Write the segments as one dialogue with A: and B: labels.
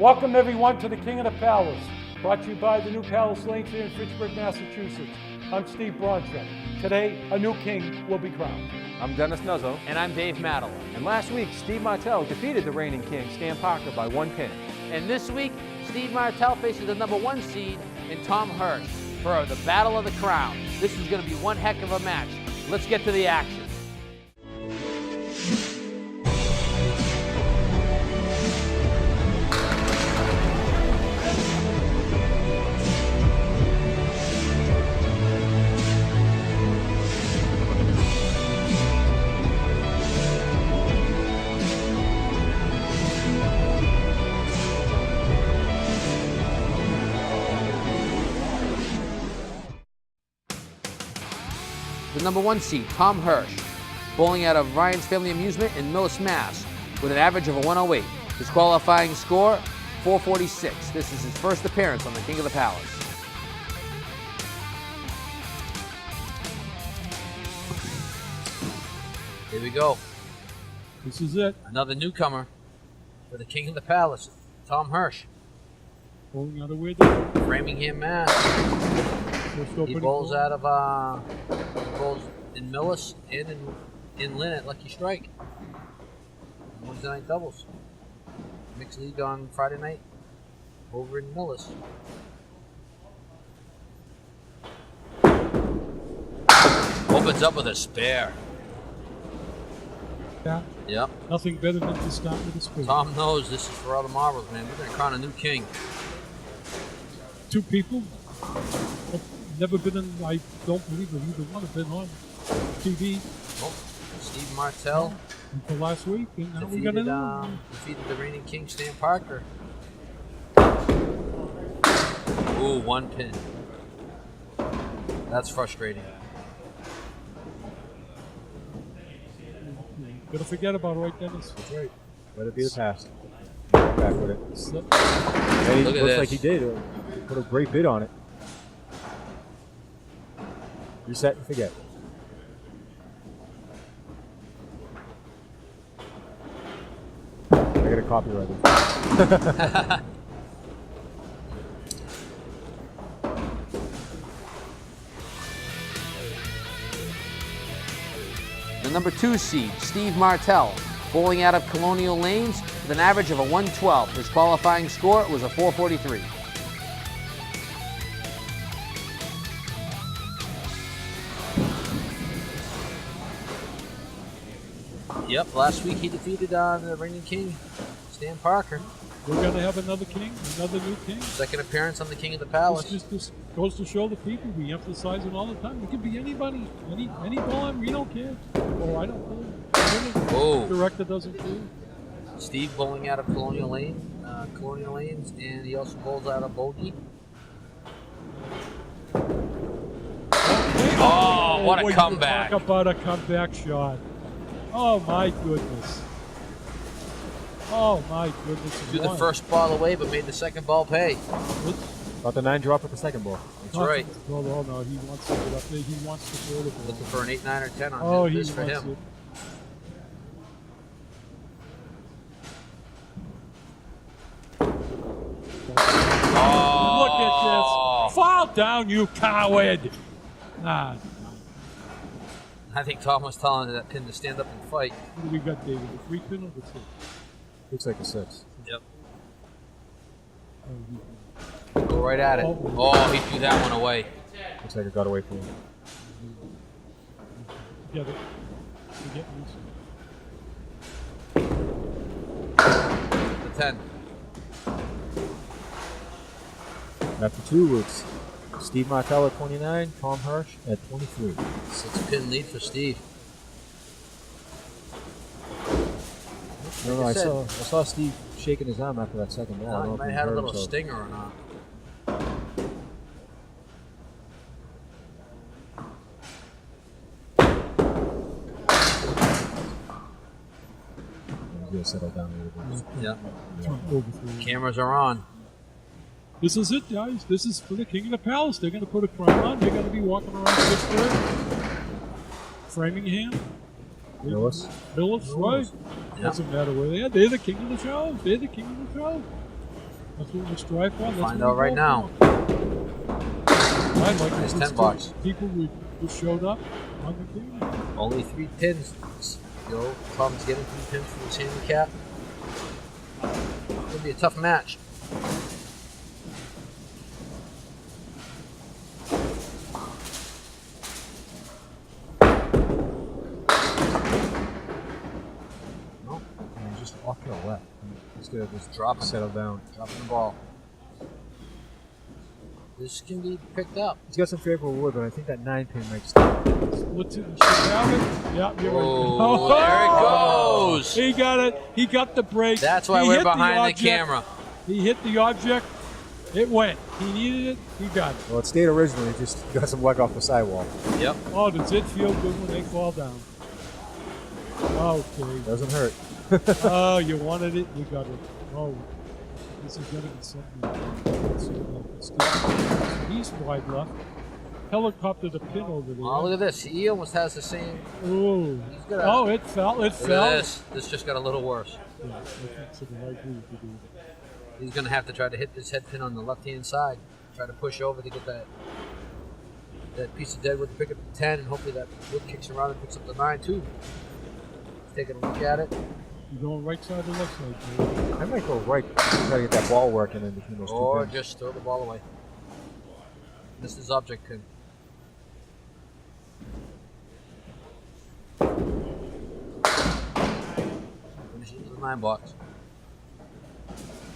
A: Welcome everyone to the King of the Palace, brought to you by the new Palace Lanes here in Fitchburg, Massachusetts. I'm Steve Martel. Today, a new king will be crowned.
B: I'm Dennis Nuzzo.
C: And I'm Dave Madeline.
B: And last week, Steve Martel defeated the reigning king, Stan Parker, by 1 pin.
C: And this week, Steve Martel faces the #1 seed in Tom Hirsh for the Battle of the Crown. This is going to be one heck of a match. Let's get to the action. The #1 seed, Tom Hirsh, bowling out of Ryan's Family Amusement in Millis, Mass, with an average of a 108. His qualifying score, 446. This is his first appearance on the King of the Palace. Here we go.
A: This is it.
C: Another newcomer for the King of the Palace, Tom Hirsh.
A: Bowling out of where there?
C: Framingham, Mass. He bowls out of bowls in Millis and in Lynn at Lucky Strike. Wednesday night doubles. Mixed league on Friday night over in Millis. Opens up with a spare.
A: Yeah.
C: Yep.
A: Nothing better than to start with a spare.
C: Tom knows this is for other marbles, man. We're going to crown a new king.
A: 2 people. Never been in, I don't believe that either one have been on TV.
C: Oh, Steve Martel
A: until last week, and now we got another.
C: Defeated the reigning king, Stan Parker. Ooh, 1 pin. That's frustrating.
A: Gotta forget about it, right, Dennis?
B: That's right. Let it be the past. Back with it. And he looks like he did. Put a great bid on it. Reset and forget. I got a copyright it.
C: The #2 seed, Steve Martel, bowling out of Colonial Lanes with an average of a 112. His qualifying score was a 443. Yep, last week he defeated the reigning king, Stan Parker.
A: We're going to have another king, another new king.
C: Second appearance on the King of the Palace.
A: This goes to show the people, we emphasize it all the time. It could be anybody, any bowler, we don't care. Oh, I don't care.
C: Oh.
A: The director doesn't care.
C: Steve bowling out of Colonial Lanes, and he also bowls out of Bogey. Oh, what a comeback.
A: Talk about a comeback shot. Oh my goodness. Oh my goodness.
C: Threw the first ball away, but made the second ball pay.
B: Got the 9 drop at the second ball.
C: That's right.
A: Oh no, he wants to get up there. He wants to throw the ball.
C: Looking for an 8, 9, or 10 on this for him.
A: It.
C: Oh.
A: Look at this. Fall down, you coward. Nah.
C: I think Tom was telling that pin to stand up and fight.
A: What do we got, David? A 3 pin or the 6?
B: Looks like a 6.
C: Yep. Go right at it. Oh, he threw that one away.
B: Looks like it got away from him.
A: Get it.
C: The 10.
B: After 2, it's Steve Martel at 29, Tom Hirsh at 23.
C: 6-pin lead for Steve.
B: I saw Steve shaking his arm after that second ball.
C: He might have had a little stinger or not.
B: He's going to settle down a little bit.
C: Yeah. Cameras are on.
A: This is it, guys. This is for the King of the Palace. They're going to put a crown on. They're going to be walking around Pittsburgh, Framingham,
B: Millis,
A: right? Doesn't matter where they are. They're the king of the show. They're the king of the show.
D: That's what we strive for. That's
C: Find
D: what
C: out
D: we
C: right
D: go
C: now.
D: for. I'd like
C: Nice
D: to
C: 10 bucks.
D: people who showed up on the game.
C: Only 3 pins. Yo, Tom's getting 3 pins from his handicap. It'll be a tough match.
B: No, he's just off to the left. He's gonna just
C: Drop him.
B: settle down.
C: Dropping the ball. This can be picked up.
B: He's got some favorable wood, but I think that 9 pin might stop.
D: What's it? Yeah, you're
C: Oh,
D: right.
C: there it goes.
D: He got it. He got the break.
C: That's why
D: He
C: we're
D: hit
C: behind the
D: object.
C: camera.
D: He hit the object. It went. He needed it. He got it.
B: Well, it stayed originally, just got some luck off the sidewall.
C: Yep.
D: Oh, does it feel good when they fall down? Okay.
B: Doesn't hurt.
D: Oh, you wanted it. You got it. Oh, this is going to be something. Let's see what he's wide left. Helicopter the pin over there.
C: Oh, look at this. He almost has the same.
D: Oh,
C: He's gonna-
D: oh, it fell. It
C: Look
D: fell.
C: at this. This just got a little worse.
D: Yeah, I think so. I agree with you, dude.
C: He's going to have to try to hit this head pin on the left-hand side. Try to push over to get that piece of deadwood to pick up the 10, and hopefully that wood kicks around and picks up the 9 too. Taking a look at it.
D: You going right side or left side, dude?
B: I might go right, try to get that ball working in between those
C: Or
B: two pins.
C: just throw the ball away. This is object pin. Finish it to the 9 box.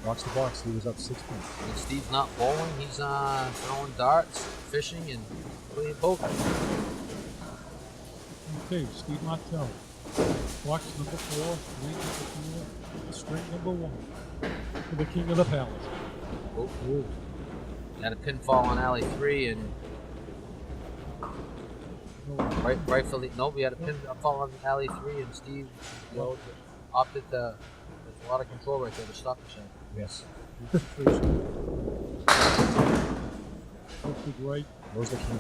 B: Box to box, he was up 6 pins.
C: And Steve's not bowling, he's throwing darts, fishing, and playing poker.
D: Okay, Steve Martel. Box number 4, lane number 4, string number 1 for the King of the Palace.
C: Oh, had a pinfall on alley 3, and rightfully, nope, we had a pinfall on alley 3, and Steve opted to. There's a lot of control right there to stop the shot.
B: Yes.
D: Lifted right.
B: Where's the king?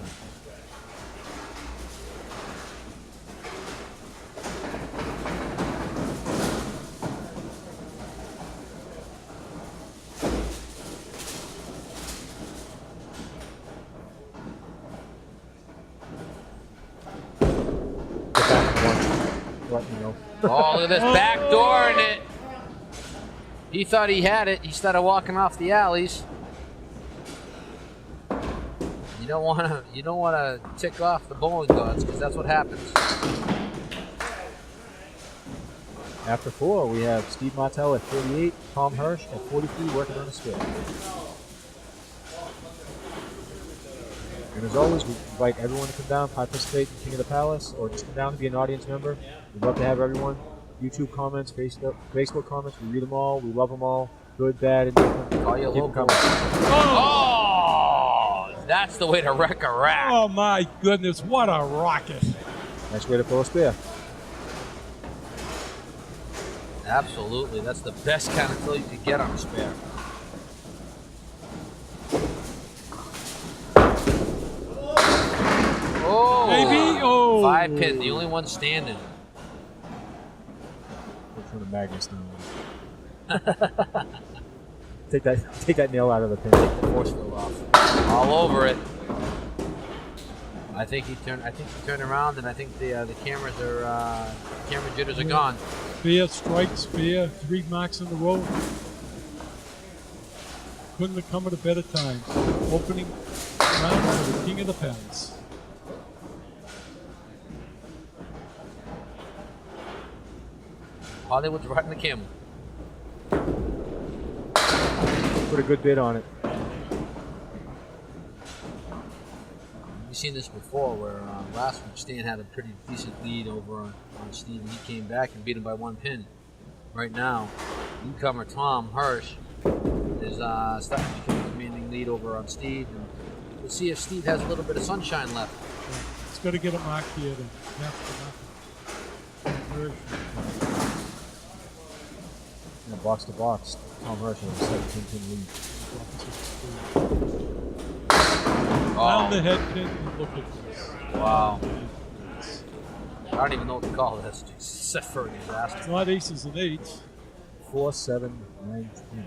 B: Get back one. Let me know.
C: Oh, look at this backdooring it. He thought he had it. He started walking off the alleys. You don't want to tick off the bowling gods, because that's what happens.
B: After 4, we have Steve Martel at 38, Tom Hirsh at 43, working on a scale. And as always, we invite everyone to come down, participate in King of the Palace, or just come down to be an audience member. We'd love to have everyone. YouTube comments, Facebook comments, we read them all. We love them all. Good, bad, indifferent.
C: Call you
B: Keep 'em
C: local.
B: coming.
C: Oh, that's the way to wreck a rack.
D: Oh my goodness, what a rocket!
B: Nice way to throw a spear.
C: Absolutely, that's the best kind of fill you could get on a spare. Oh,
D: Baby, oh.
C: 5 pin, the only one standing.
B: Look for the magnets now. Take that nail out of the pin.
C: The force flew off. All over it. I think he turned around, and I think the cameras are camera jitters are gone.
D: Spear, strike, spear, 3 marks in a row. Couldn't have come at a better time. Opening round for the King of the Palace.
C: Hollywood's riding the camel.
B: Put a good bid on it.
C: We've seen this before, where last week Stan had a pretty decent lead over on Steve, and he came back and beat him by 1 pin. Right now, newcomer Tom Hirsh is starting to become a commanding lead over on Steve, and we'll see if Steve has a little bit of sunshine left.
D: It's got to get a mark here to match the mark.
B: In a box to box, Tom Hirsh has a 17 pin lead.
D: Down the head pin and look at this.
C: Wow. I don't even know what to call this, except for a disaster.
D: It's not aces and eights.
B: 4, 7, 9, 10.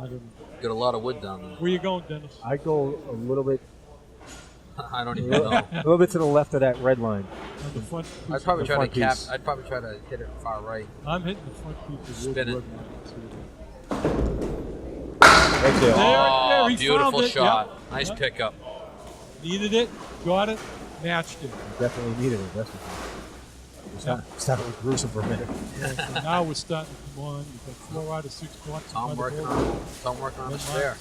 D: don't know.
C: Got a lot of wood down there.
D: Where you going, Dennis?
B: I go a little bit,
C: I don't
B: a
C: even
B: little,
C: know.
B: a little bit to the left of that red line.
D: On the front.
C: I'd probably
B: The
C: try to
B: front piece.
C: I'd probably try to hit it far right.
D: I'm hitting the front piece of wood.
C: Spin it.
D: red line.
B: Right there.
C: Oh,
D: he
C: beautiful
D: found it.
C: shot.
D: Yep.
C: Nice
D: Yep.
C: pickup.
D: Needed it, got it, matched it.
B: Definitely needed it. That's for sure. Started with gruesome for a minute.
D: So now we're starting to come on. We've got 4 out of 6 blocks.
C: Tom working on a spare.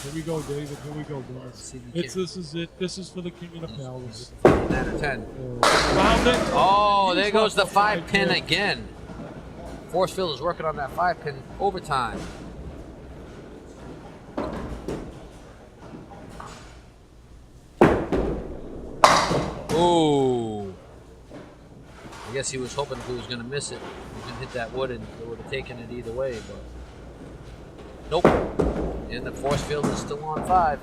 D: Here we go, David. Here we go, Dennis.
C: See if you
D: This is it. This is for the King of the Palace.
C: 9 or 10.
D: Found it.
C: Oh, there
D: He's
C: goes the
D: left
C: 5 pin
D: there.
C: again. Forcefield is working on that 5 pin overtime. Ooh. I guess he was hoping if he was going to miss it, he could hit that wood and it would have taken it either way, but nope. And the force field is still on 5.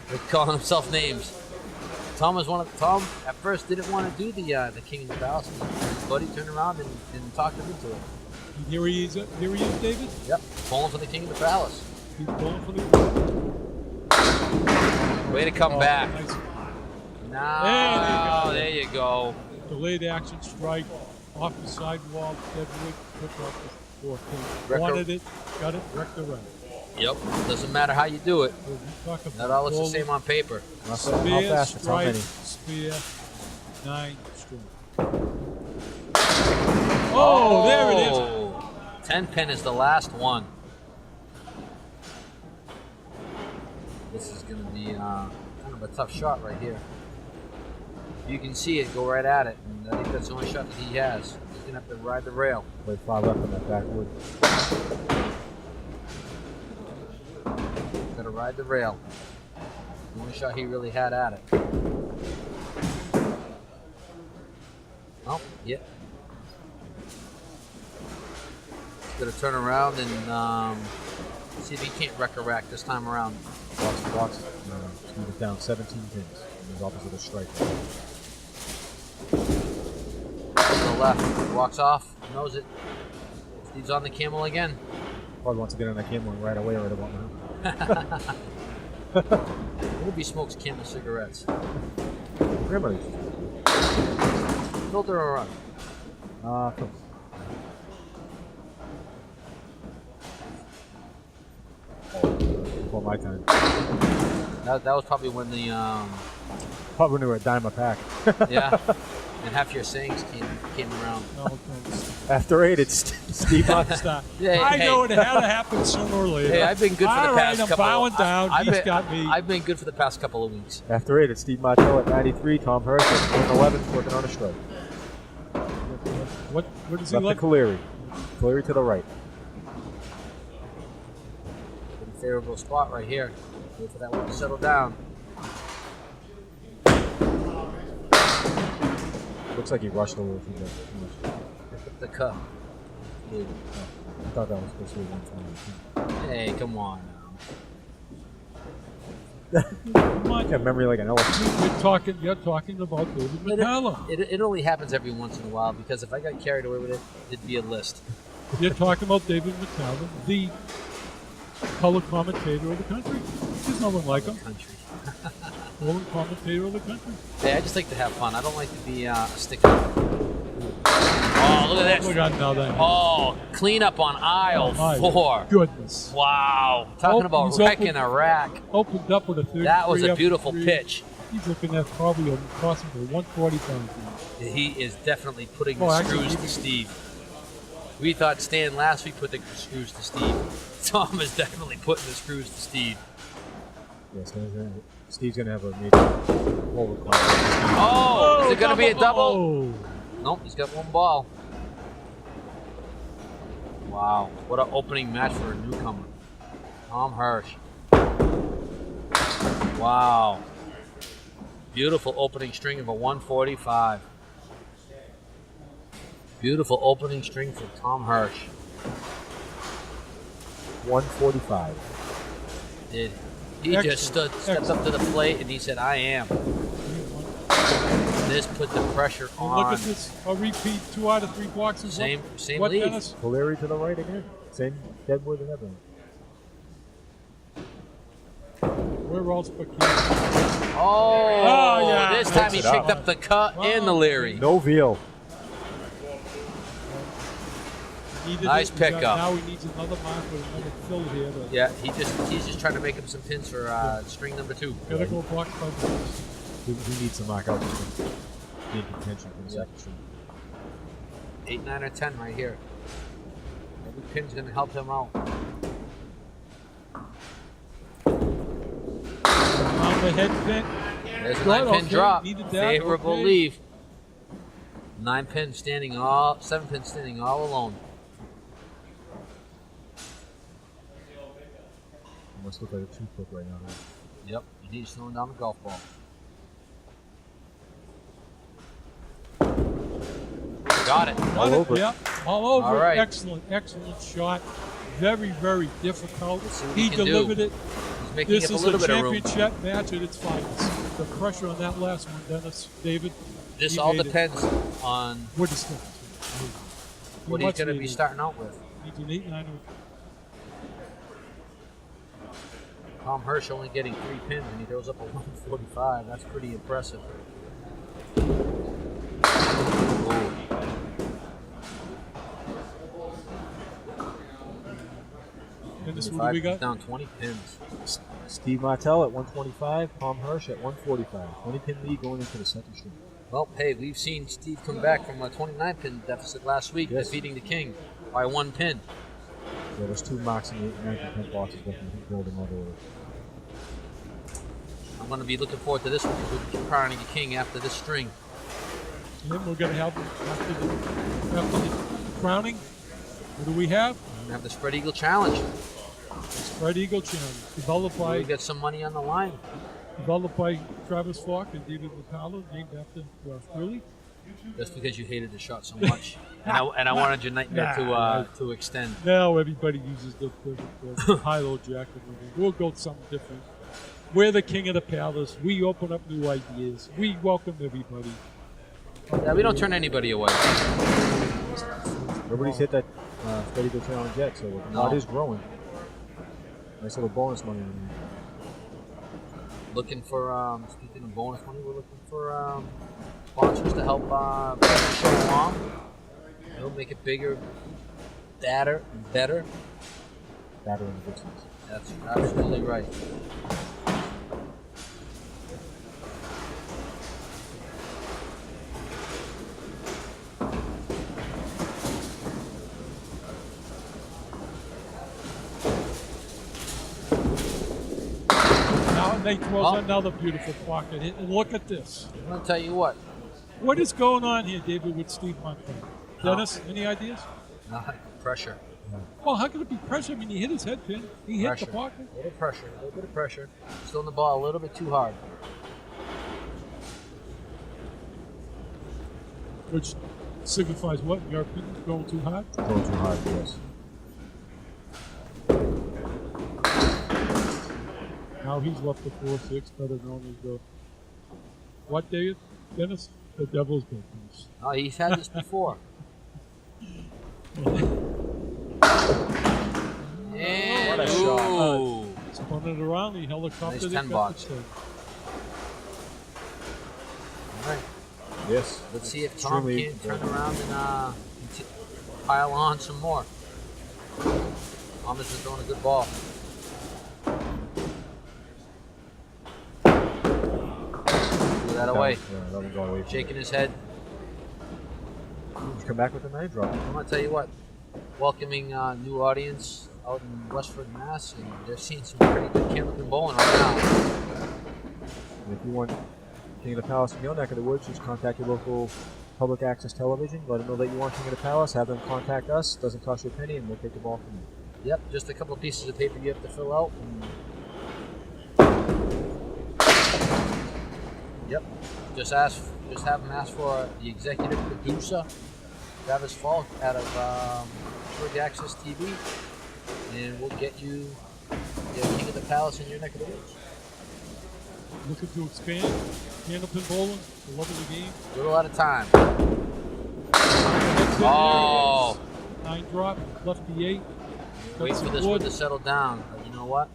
C: They're calling himself names. Tom at first didn't want to do the King of the Palace, but he turned around and talked him into it.
D: And here he is, David.
C: Yep, pulling for the King of the Palace.
D: He's going for the.
C: Way to come back.
D: Nice.
C: No, there you go.
D: Delayed action strike off the sidewall. Deadwood took off the 4 pin.
C: Wrecker.
D: Wanted it, got it, wrecked the right.
C: Yep, doesn't matter how you do it.
D: So we talk about
C: That all looks the
D: goal,
C: same on paper.
B: How
D: Spear,
B: fast? How
D: strike,
B: many?
D: spear, 9 strike. Oh, there it is.
C: 10 pin is the last one. This is going to be kind of a tough shot right here. You can see it, go right at it. And I think that's the only shot that he has. He's going to have to ride the rail.
B: Play far left on that backwood.
C: Got to ride the rail. The only shot he really had at it. Oh, yeah. He's going to turn around and see if he can't wreck a rack this time around.
B: Box. Steve is down 17 pins. And he's opposite a strike.
C: To the left, walks off, knows it. Steve's on the camel again.
B: Probably wants to get on that camel right away right about now.
C: What if he smokes Camel cigarettes?
B: Grandmother.
C: Filter or run?
B: Close. Before my time.
C: That was probably when the
B: Probably when they were a dime a pack.
C: yeah, and half your sayings came around.
D: No, thanks.
B: After 8, it's Steve Martel.
D: Stop.
C: Yeah,
D: I
C: hey.
D: know it had to happen sooner or later.
C: Hey, I've been good for the
D: All
C: past
D: right, I'm
C: couple.
D: bowing down.
C: I've
D: He's
C: been,
D: got me.
C: I've been good for the past couple of weeks.
B: After 8, it's Steve Martel at 93. Tom Hirsh at 111, working on a strike.
D: What does he
B: Left to
D: like?
B: Caleri. Caleri to the right.
C: Pretty favorable spot right here. Wait for that one to settle down.
B: Looks like he rushed a little too much.
C: The cup.
B: I thought that was supposed to be 120.
C: Hey, come on
D: Come on.
B: I have memory like an elephant.
D: You're talking about David
C: now.
D: McCallum.
C: It only happens every once in a while because if I got carried away with it, it'd be a list.
D: You're talking about David McCallum, the color commentator of the country. There's no one like him.
C: Country.
D: Color commentator of the country.
C: Hey, I just like to have fun. I don't like to be a stick up. Oh, look at
D: We
C: this.
D: got another.
C: Oh, clean up on aisle
D: My
C: 4.
D: goodness.
C: Wow. Talking about
D: He's
C: wrecking a rack.
D: Opened up with a 33.
C: That was a
D: up
C: beautiful
D: 3.
C: pitch.
D: He's looking at probably a possible 140 pounds.
C: He is definitely putting the
D: Oh, actually,
C: screws to Steve. We thought Stan last week put the screws to Steve. Tom is definitely putting the screws to Steve.
B: Yes, Steve's going to have a major hole requirement.
C: Oh, is it going to be a double?
D: Oh.
C: Nope, he's got one ball. Wow, what an opening match for a newcomer. Tom Hirsh. Wow. Beautiful opening string of a 145. Beautiful opening string for Tom Hirsh.
B: 145.
C: He
D: Excellent.
C: just stepped up to the plate and he said, I am. this put the pressure
D: And
C: on.
D: look at this. A repeat. 2 out of 3 boxes.
C: Same
D: What,
C: lead.
D: Dennis?
B: O'Leary to the right again. Same deadwood and everything.
D: Where else but King?
C: Oh,
D: yeah.
C: this time he
B: Mix it
C: picked
B: up.
C: up the cut and the Leary.
B: No veal.
D: Needed
C: Nice
D: it. We got-
C: pickup.
D: Now he needs another mark with another fill here.
C: Yeah, he's just trying to make him some pins for string number 2.
D: Gotta go block by box.
B: He needs to knock out to be in contention for the second string.
C: 8, 9, or 10 right here. Every pin's gonna help him out.
D: On the head pin.
C: There's a
D: Good,
C: 9-pin
D: okay,
C: drop.
D: needed that,
C: Favorable
D: okay.
C: leave. 9-pin standing all, 7-pin standing all alone.
B: Must look like a toothpick right now. Huh?
C: Yep, and he's throwing down the golf ball. Got it.
B: All
D: Got it,
B: over.
D: yeah, all over.
C: All right.
D: Excellent, excellent shot. Very, very difficult.
C: Let's see what
D: He
C: he can do.
D: delivered it.
C: He's making
D: This
C: up a
D: is
C: little
D: a
C: bit of room.
D: championship match at its finest. The pressure on that last one, Dennis, David.
C: This
D: he
C: all
D: made it.
C: depends on
D: What is that?
C: what he's going to be starting out with.
D: Needs an 8, 9,
C: Tom Hirsh only getting 3 pins and he throws up a 145. That's pretty impressive. Ooh.
D: Dennis, what do we got?
C: Down 20 pins.
B: Steve Martel at 125. Tom Hirsh at 145. 20-pin lead going into the second string.
C: Well, hey, we've seen Steve come back from a 29-pin deficit last week,
B: Yes.
C: defeating the King by 1 pin.
B: Yeah, there's 2 marks in the 8 and 9 boxes left in the building order.
C: I'm going to be looking forward to this one because we'll be crowning the King after this string.
D: And then we're going to have, after the crowning, what do we have?
C: We're going to have the Spread Eagle Challenge.
D: Spread Eagle Challenge, developed
C: We
D: by,
C: get some money on the line.
D: Travis Falk and David Vitalo, named after Philly.
C: Just because you hated the shot so much. and I wanted your nightmare to extend.
D: Now everybody uses the high-low jacket. We'll go with something different. We're the king of the palace. We open up new ideas. We welcome everybody.
C: Yeah, we don't turn anybody away.
B: Everybody's hit that Steady Go Challenge yet, so the pot is growing. Nice little bonus money in there.
C: Looking for, speaking of bonus money, we're looking for sponsors to help bring the show along. You know, make it bigger, badder, and better.
B: Batter in the business.
C: That's absolutely right.
D: Now Nate throws
C: Oh.
D: another beautiful pocket hit. And look at this.
C: I'm going to tell you what.
D: What is going on here, David, with Steve Martel?
C: No.
D: Dennis, any ideas?
C: Pressure.
D: Well, how could it be pressure? I mean, he hit his head pin. He hit
C: Pressure.
D: the pocket.
C: A little pressure. A little bit of pressure. Still in the ball a little bit too hard.
D: Which signifies what? Your opinion? Going too hard?
B: Going too hard, yes.
D: Now he's left the 4-6, better known as the what, David? Dennis? The Devil's Business.
C: Oh, he's had this before. And,
B: What a shot.
C: ooh.
D: Spun it around, he helicoptered
C: Nice
D: it.
C: 10
D: got
C: box.
D: the string.
C: All right.
B: Yes.
C: Let's see if Tom
B: Extremely
C: can't turn around and pile on some more. Tom has been throwing a good ball. Threw that away.
B: Yeah, that one got away.
C: Shaking his head.
B: Just come back with a 9 drop.
C: I'm going to tell you what. Welcoming a new audience out in Westford, Mass. And they're seeing some pretty good Candlepin bowling right now.
B: And if you want King of the Palace from your neck of the woods, just contact your local public access television. Let them know that you want King of the Palace. Have them contact us. Doesn't cost you a penny, and we'll take the ball from you.
C: Yep, just a couple of pieces of paper you have to fill out. Yep, just have them ask for the executive producer, Travis Falk, out of Public Access TV, and we'll get you the King of the Palace in your neck of the woods.
D: Looking to expand. Candlepin bowling. The love of the game.
C: Little at a time.
D: That's it.
C: Oh.
D: There it is. 9 drop. Lefty 8.
C: Wait for this one to settle down. But you know what?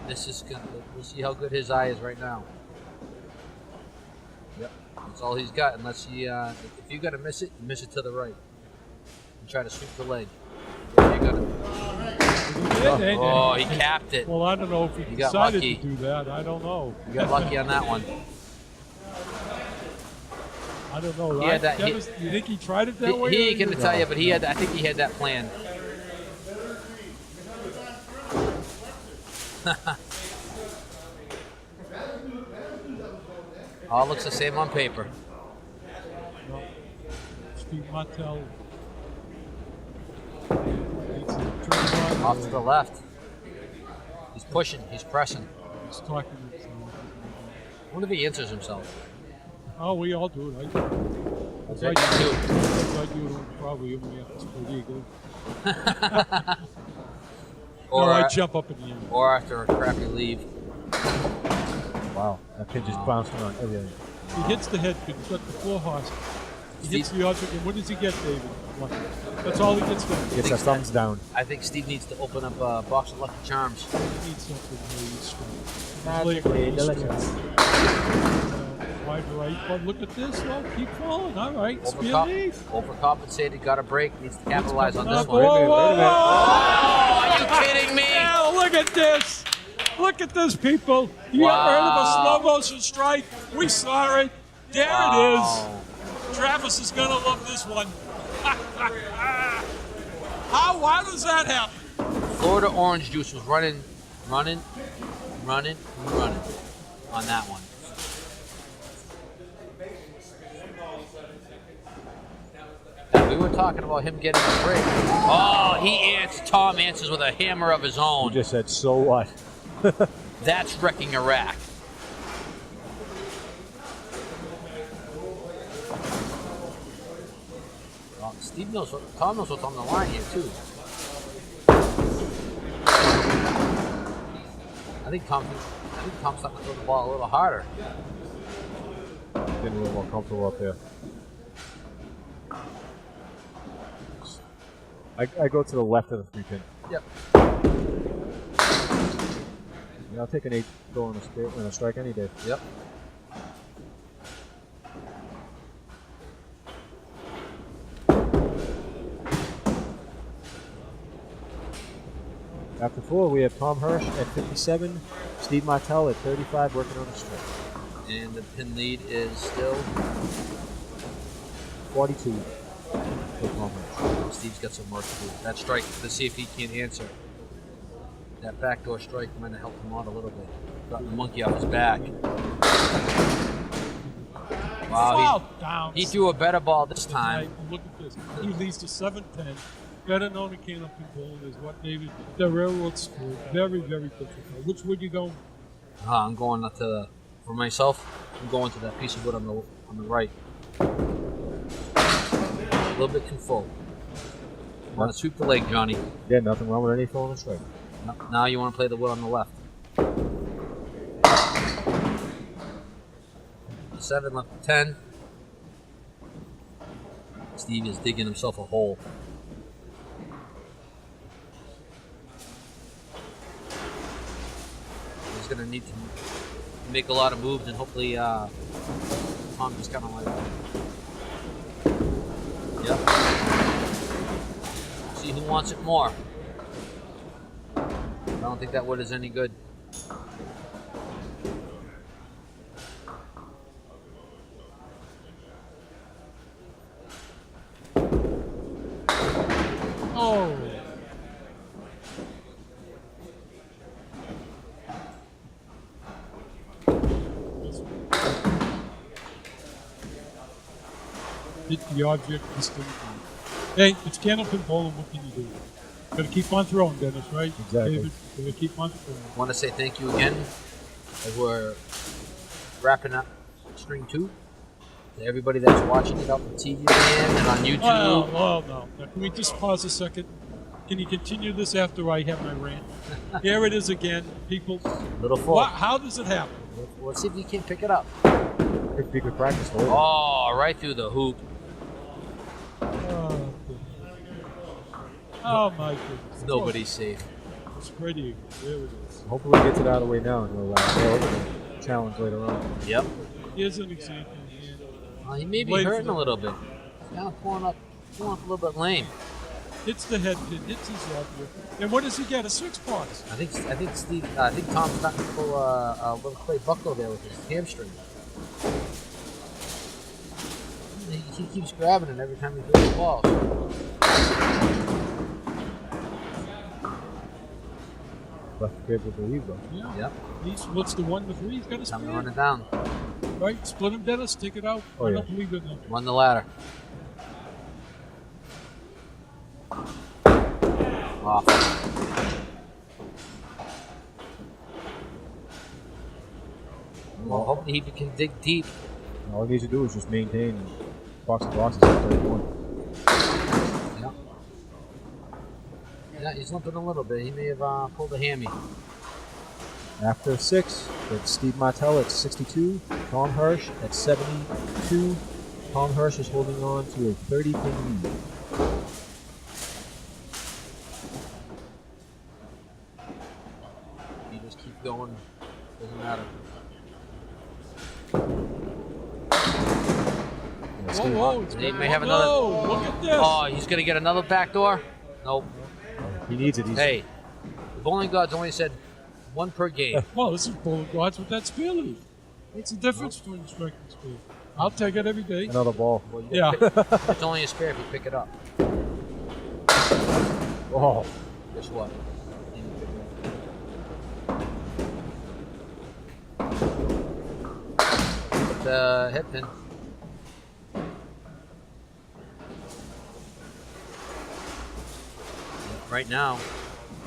C: This is gonna. We'll see how good his eye is right now. Yep. That's all he's got. Unless he, if you're gonna miss it, you miss it to the right. And try to sweep the leg. Yeah, you gotta. Oh, he capped it.
D: Well, I don't know if he
C: got
D: decided
C: lucky.
D: to do that. I don't know.
C: You got lucky on that one.
D: I don't know.
C: He had that-
D: you think he tried it that way?
C: He
D: or
C: ain't gonna tell you, but he had. I think he had that plan. All looks the same on paper.
D: No. Steve Martel.
C: Off to the left. He's pushing. He's pressing.
D: He's talking to himself.
C: I wonder if he answers himself.
D: Oh, we all do it. I
C: I do.
D: do it probably only after Split Eagle.
C: Or,
D: I jump up in the end.
C: or after a crappy leave.
B: Wow, that pin just bounced around everything.
D: He hits the head, but he's got the 4 horse. He hits the object, and what does he get, David? Lucky. That's all he gets done.
B: He gets that thumbs down.
C: I think Steve needs to open up a box of Lucky Charms.
D: He needs something really strong.
B: Magically delicious.
D: Wide right, but look at this. Well, keep falling. All right, spear lead.
C: Overcompensated, got a break, needs to capitalize on this
D: Whoa,
C: one.
D: whoa, whoa.
C: Oh, are you kidding me?
D: Yeah, look at this. Look at this, people. You ever heard of a slow motion strike? We saw it. There it is. Travis is going to love this one. Why does that happen?
C: Florida Orange Juice was running on that one. Now, we were talking about him getting a break. Oh, Tom answers with a hammer of his
B: You
C: own.
B: just said, so what?
C: That's wrecking a rack. Well, Tom knows what's on the line here too. I think Tom's starting to throw the ball a little harder.
B: Getting a little more comfortable up there. I go to the left of the 3 pin.
C: Yep.
B: Yeah, I'll take an 8 go in a strike any day.
C: Yep.
B: After 4, we have Tom Hirsh at 57, Steve Martel at 35, working on a strike.
C: And the pin lead is still
B: 42 for Tom Hirsh.
C: Steve's got some work to do. That strike, let's see if he can answer. That backdoor strike might have helped him out a little bit. Got the monkey off his back. Wow,
D: Down.
C: he threw a better ball this time.
D: Look at this. He leads to 7-10. Better known in Candlepin bowling is what, David? The railroad scored. Very, very difficult. Which would you go?
C: I'm going for myself. I'm going to that piece of wood on the right. A little bit too full. Want to sweep the leg, Johnny.
B: Yeah, nothing wrong with any full on a strike.
C: Now you want to play the wood on the left. 7 left to 10. Steve is digging himself a hole. He's going to need to make a lot of moves, and hopefully Tom just kind of like, yep. See who wants it more. I don't think that wood is any good.
D: Oh. Hit the object distinctly. Hey, it's Candlepin bowling. What can you do? Gotta keep on throwing, Dennis, right?
B: Exactly.
D: David, gotta keep on throwing.
C: I want to say thank you again as we're wrapping up string 2. To everybody that's watching it up on TV land and on YouTube.
D: Well, no. Now, can we just pause a second? Can you continue this after I have my rant? Here it is again, people.
C: Little full.
D: How does it happen?
C: Let's see if you can pick it up.
B: Could be good practice for you.
C: Oh, right through the hoop.
D: Oh my goodness.
C: Nobody's safe.
D: It's pretty. There it is.
B: Hopefully he gets it out of the way now and he'll fail the challenge later on.
C: Yep.
D: Here's an example here.
C: He may be
D: Wait for
C: hurting a
D: the-
C: little bit. He's kind of pulling up a little bit lame.
D: Hits the head pin, hits his elbow. And what does he get? A 6-box.
C: I think Tom's starting to pull a little Clay buckle there with his hamstring. He keeps grabbing it every time he throws the ball.
B: Left to be able to believe though.
D: Yeah.
C: Yep.
D: What's the 1 to 3? He's got a
C: Time to
D: split.
C: run it down.
D: Right? Split him, Dennis. Take it out.
B: Oh,
D: I
B: yeah.
D: don't believe in that.
C: Run the ladder. Off. Well, hopefully he can dig deep.
B: All he needs to do is just maintain box of boxes at 31.
C: Yeah. Yeah, he's limping a little bit. He may have pulled a hammy.
B: After 6, it's Steve Martel at 62, Tom Hirsh at 72. Tom Hirsh is holding on to a 30-pin lead.
C: You just keep going. Doesn't matter.
B: Yeah, Steve-
D: Whoa,
C: They may have another.
D: Whoa, look at this.
C: Oh, he's gonna get another backdoor? Nope.
B: He needs it. He's,
C: Hey, the bowling gods only said 1 per game.
D: Well, this is Bowling Gods with that spear lead. What's the difference between strike and spear? I'll take it every day.
B: Another ball.
D: Yeah.
C: It's only a spare if you pick it up.
B: Oh,
C: Guess what? The head pin. Right now,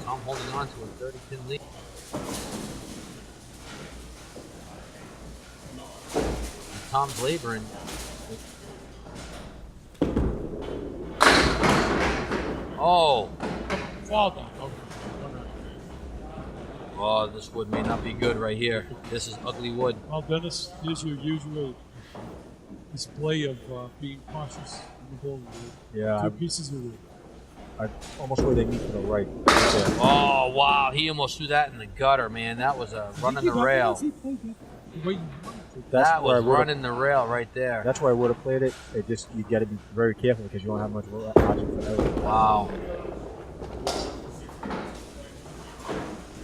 C: Tom holding on to a 30-pin lead. And Tom's laboring. Oh!
D: Fall down. Okay.
C: Oh, this wood may not be good right here. This is ugly wood.
D: Well, Dennis, here's your usual display of being cautious in the bowling wood.
B: yeah.
D: 2 pieces of wood.
B: I almost where they meet to the right.
C: Oh, wow. He almost threw that in the gutter, man. That was a running the rail.
D: He played it the way you wanted to.
B: That's
C: That
B: where I
C: was
B: would've-
C: running the rail right there.
B: That's where I would have played it. It just you got to be very careful because you don't have much margin for error.
C: Wow.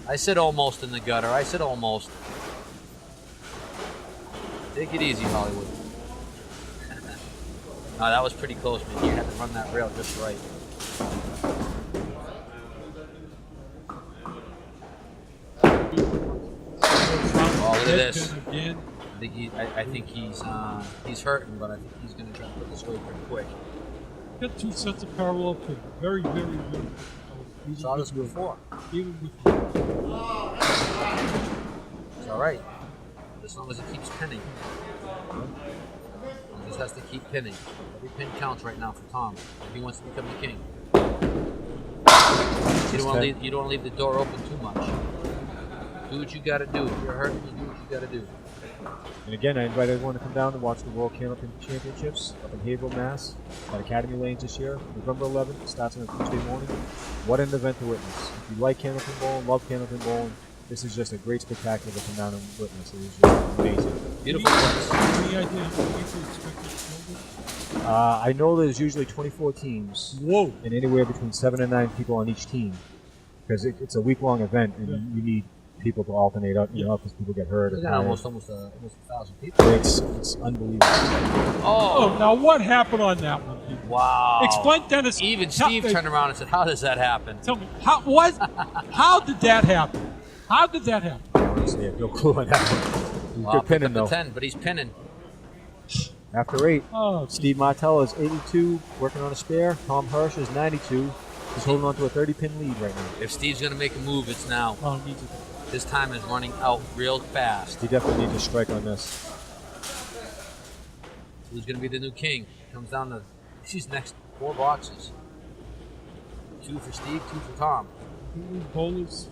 C: I said almost in the gutter. I said almost. Take it easy, Hollywood. No, that was pretty close, man. You had to run that rail just right. Oh, look at this.
D: Again.
C: I think he's hurting, but I think he's going to try to put this away pretty quick.
D: Got 2 sets of parallel pins. Very, very, very.
C: Saw this before.
D: Even before.
C: It's all right, as long as it keeps pinning. He just has to keep pinning. Every pin counts right now for Tom if he wants to become the king. You don't want to leave the door open too much. Do what you got to do. If you're hurting, you do what you got to do.
B: And again, I invite everyone to come down to watch the World Candlepin Championships up in Haverhill, Mass. At Academy Lanes this year, November 11th. It starts on a Tuesday morning. What an event to witness! If you like Candlepin bowling, love Candlepin bowling, this is just a great spectacular to come down and witness. It is just amazing.
C: Beautiful place.
D: Any idea how many people expect to go?
B: I know there's usually 24 teams.
D: Whoa.
B: And anywhere between 7 and 9 people on each team, because it's a week-long event, and you need people to alternate up, because people get hurt.
C: We
B: Or
C: got
B: tired.
C: almost 1,000 people.
B: It's unbelievable.
D: Oh, now what happened on that one, people?
C: Wow.
D: Explain, Dennis.
C: Even Steve turned around and said, "How does that happen?"
D: Tell me, how did that happen? How did that happen?
B: Honestly, I have no clue on that one. He's
C: Well,
B: good pinning,
C: pick up
B: though.
C: the 10, but he's pinning.
B: After 8,
D: Oh,
B: Steve Martel is 82, working on a spare. Tom Hirsh is 92. He's holding on to a 30-pin lead right now.
C: If Steve's going to make a move, it's now.
D: oh, needs it.
C: This time is running out real fast.
B: He definitely needs a strike on this.
C: Who's going to be the new king? Comes down to these next 4 boxes. 2 for Steve, 2 for Tom.
D: Bowlers.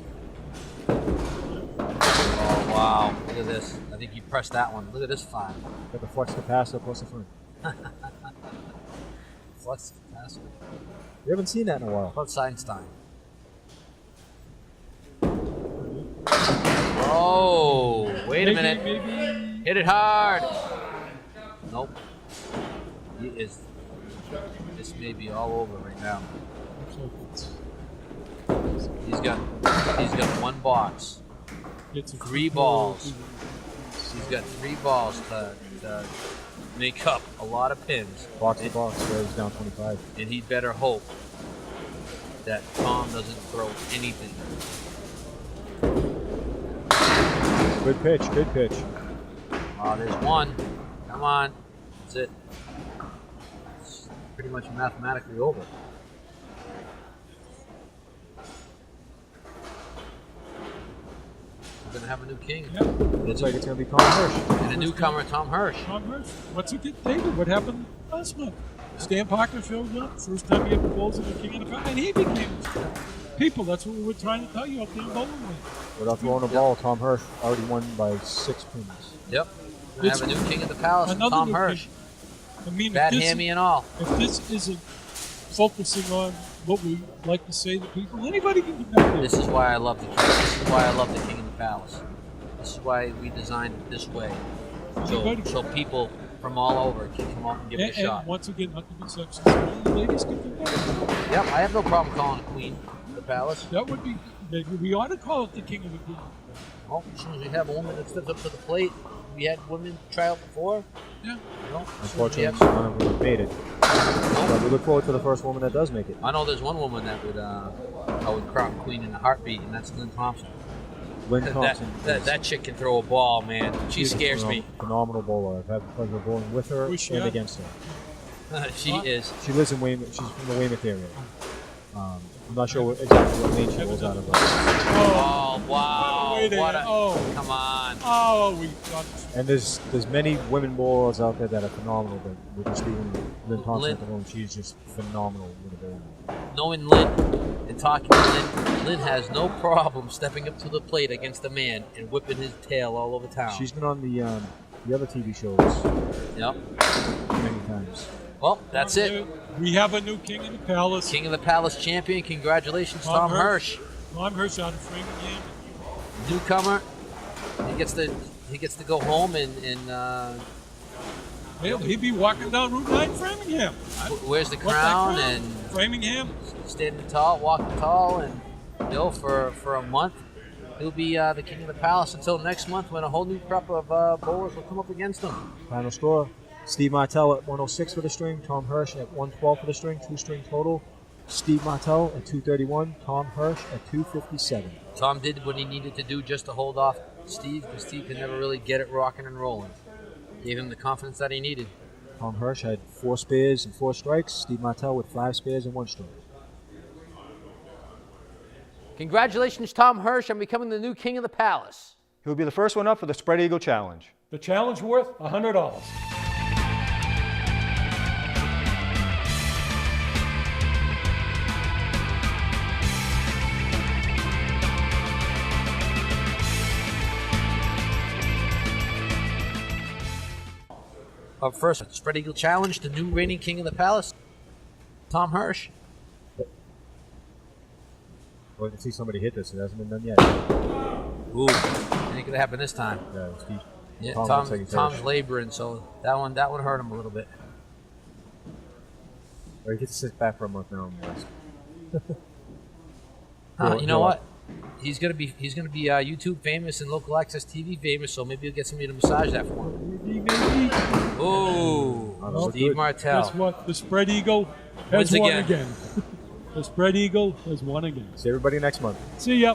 C: Oh, wow. Look at this. I think you pressed that one. Look at this 5.
B: Got the flex capacitor plus the front.
C: Flux capacitor.
B: We haven't seen that in a while.
C: Plus Einstein. Oh, wait a minute.
D: Maybe.
C: Hit it hard. Nope. He is. This may be all over right now.
D: Looks
C: He's got one box.
D: it's a
C: 3 balls. He's got 3 balls to make up a lot of pins.
B: Box to box, where he's down 25.
C: And he'd better hope that Tom doesn't throw anything.
B: Good pitch, good pitch.
C: Oh, there's one. Come on. That's it. It's pretty much mathematically over. We're going to have a new king.
D: Yeah.
B: Looks like it's going to be Tom Hirsh.
C: And a newcomer, Tom Hirsh.
D: Tom Hirsh. What's it get, David? What happened last month? Stan Parker showed up. First time he ever bowls in the King of the Palace, and he became people. That's what we were trying to tell you up there in bowling lane.
B: Without throwing the ball, Tom Hirsh already won by 6 pins.
C: Yep. We have a new king of the palace, Tom Hirsh.
D: King. I mean,
C: Bad
D: if this,
C: hammy and all.
D: if this isn't focusing on what we like to say to people, anybody can get back there.
C: This is why I love the king. This is why I love the king of the palace. This is why we designed it this way. So people from all over can come out and give it a shot.
D: And once again, not to be sexist, the ladies can do that.
C: Yep, I have no problem calling it queen of the palace.
D: That would be. We ought to call it the King of the Queen.
C: Well, as soon as we have a woman that steps up to the plate, we had women try out before.
D: Yeah.
C: You know,
B: Unfortunately, none of them made it. But we look forward to the first woman that does make it.
C: I know there's one woman that would I would crown queen in a heartbeat, and that's Lynn Thompson.
B: Lynn Thompson.
C: That chick can throw a ball, man. She
B: She's a
C: scares me.
B: Phenomenal bowler. I've had the pleasure of bowling with her
D: Who's she
B: and
D: at?
B: against her.
C: She is.
B: She lives in Weymouth. She's from the Weymouth area. I'm not sure exactly what lane she bowls out of.
C: Oh, wow.
D: Way there.
C: What a,
D: Oh.
C: Come on.
D: Oh, we got it.
B: And there's many women bowlers out there that are phenomenal, but we're just leaving Lynn Thompson at the moment. She's just phenomenal with the bowling.
C: Knowing Lynn and talking to Lynn has no problem stepping up to the plate against a man and whipping his tail all over town.
B: She's been on the other TV shows
C: Yep.
B: many times.
C: Well, that's it.
D: We have a new King of the Palace.
C: King of the Palace champion. Congratulations, Tom Hirsh.
D: Tom Hirsh out of Framingham.
C: Newcomer. He gets to go home and
D: He'd be walking down Route 9 Framingham.
C: wears the
D: What's that
C: crown and
D: Framingham.
C: standing tall, walking tall, and for a month he'll be the king of the palace until next month when a whole new crop of bowlers will come up against him.
B: Final score: Steve Martel at 106 for the string, Tom Hirsh at 112 for the string, 2-string total. Steve Martel at 231, Tom Hirsh at 257.
C: Tom did what he needed to do just to hold off Steve, because Steve could never really get it rocking and rolling. Gave him the confidence that he needed.
B: Tom Hirsh had 4 spares and 4 strikes. Steve Martel with 5 spares and 1 strike.
C: Congratulations, Tom Hirsh, on becoming the new king of the palace.
E: He will be the first one up for the Spread Eagle Challenge.
A: The challenge worth $100.
C: Up first, Spread Eagle Challenge, the new reigning king of the palace, Tom Hirsh.
B: Well, I can see somebody hit this. It hasn't been done yet.
C: Ooh, ain't gonna happen this time.
B: Yeah, Steve.
C: Yeah,
B: Tom
C: Tom,
B: looks like he's
C: Tom's
B: hurt.
C: laboring, so that one hurt him a little bit.
B: Or he gets to sit back for a month now.
C: You know what? He's gonna be YouTube famous and local access TV famous, so maybe he'll get somebody to massage that for him.
D: Maybe.
C: Ooh,
B: Oh,
C: Steve
B: good.
C: Martel.
D: Guess what? The Spread Eagle has
C: Wins
D: won
C: again.
D: again. The Spread Eagle has won again.
B: See everybody next month.
D: See ya.